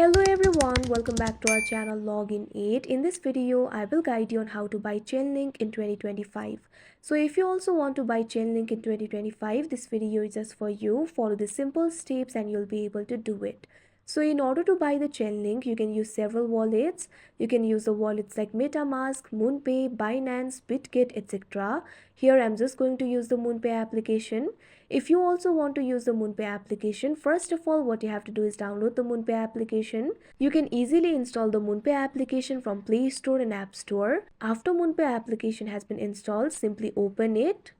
Hello everyone, welcome back to our channel Login 8. In this video, I will guide you on how to buy Chainlink in 2025. So if you also want to buy Chainlink in 2025, this video is just for you. Follow the simple steps and you'll be able to do it. So in order to buy the Chainlink, you can use several wallets. You can use the wallets like MetaMask, MoonPay, Binance, BitGet, etc. Here I'm just going to use the MoonPay application. If you also want to use the MoonPay application, first of all, what you have to do is download the MoonPay application. You can easily install the MoonPay application from Play Store and App Store. After MoonPay application has been installed, simply open it.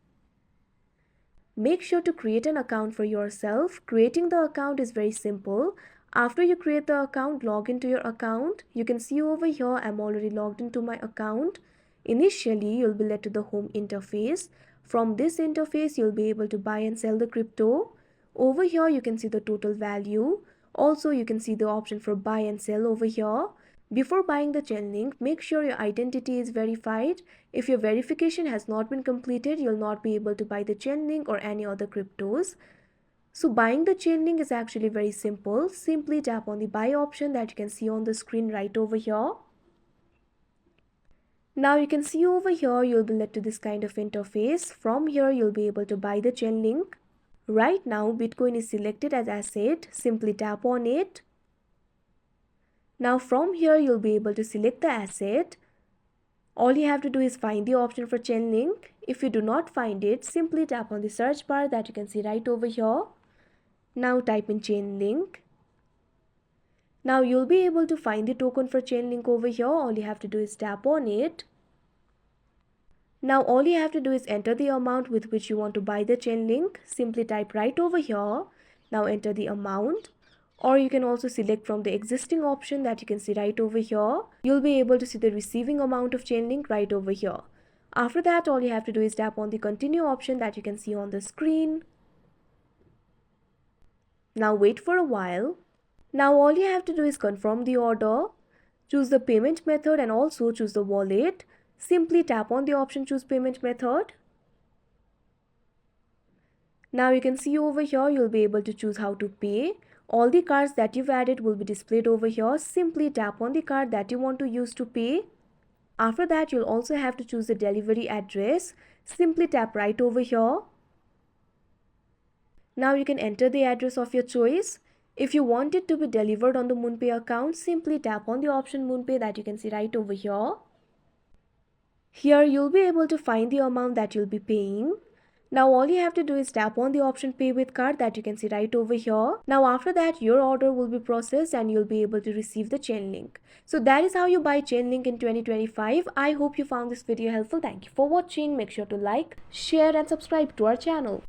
Make sure to create an account for yourself. Creating the account is very simple. After you create the account, log into your account. You can see over here, I'm already logged into my account. Initially, you'll be led to the home interface. From this interface, you'll be able to buy and sell the crypto. Over here, you can see the total value. Also, you can see the option for buy and sell over here. Before buying the Chainlink, make sure your identity is verified. If your verification has not been completed, you'll not be able to buy the Chainlink or any other cryptos. So buying the Chainlink is actually very simple. Simply tap on the buy option that you can see on the screen right over here. Now you can see over here, you'll be led to this kind of interface. From here, you'll be able to buy the Chainlink. Right now, Bitcoin is selected as asset. Simply tap on it. Now from here, you'll be able to select the asset. All you have to do is find the option for Chainlink. If you do not find it, simply tap on the search bar that you can see right over here. Now type in Chainlink. Now you'll be able to find the token for Chainlink over here. All you have to do is tap on it. Now all you have to do is enter the amount with which you want to buy the Chainlink. Simply type right over here. Now enter the amount. Or you can also select from the existing option that you can see right over here. You'll be able to see the receiving amount of Chainlink right over here. After that, all you have to do is tap on the continue option that you can see on the screen. Now wait for a while. Now all you have to do is confirm the order. Choose the payment method and also choose the wallet. Simply tap on the option choose payment method. Now you can see over here, you'll be able to choose how to pay. All the cards that you've added will be displayed over here. Simply tap on the card that you want to use to pay. After that, you'll also have to choose the delivery address. Simply tap right over here. Now you can enter the address of your choice. If you want it to be delivered on the MoonPay account, simply tap on the option MoonPay that you can see right over here. Here you'll be able to find the amount that you'll be paying. Now all you have to do is tap on the option pay with card that you can see right over here. Now after that, your order will be processed and you'll be able to receive the Chainlink. So that is how you buy Chainlink in 2025. I hope you found this video helpful. Thank you for watching. Make sure to like, share and subscribe to our channel.